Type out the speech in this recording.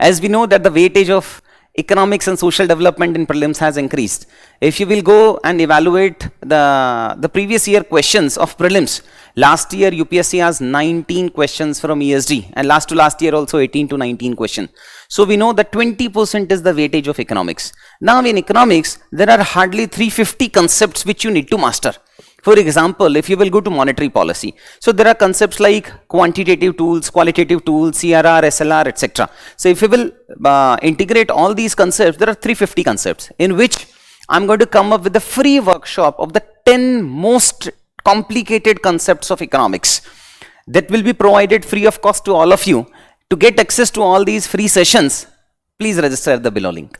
As we know that the weightage of economics and social development in prelims has increased. If you will go and evaluate the previous year questions of prelims, last year UPSC has 19 questions from ESD, and last to last year also 18 to 19 questions. So we know that 20% is the weightage of economics. Now in economics, there are hardly 350 concepts which you need to master. For example, if you will go to monetary policy, so there are concepts like quantitative tools, qualitative tools, CRR, SLR, etc. So if you will integrate all these concepts, there are 350 concepts in which I'm going to come up with a free workshop of the 10 most complicated concepts of economics that will be provided free of cost to all of you. To get access to all these free sessions, please register at the below link.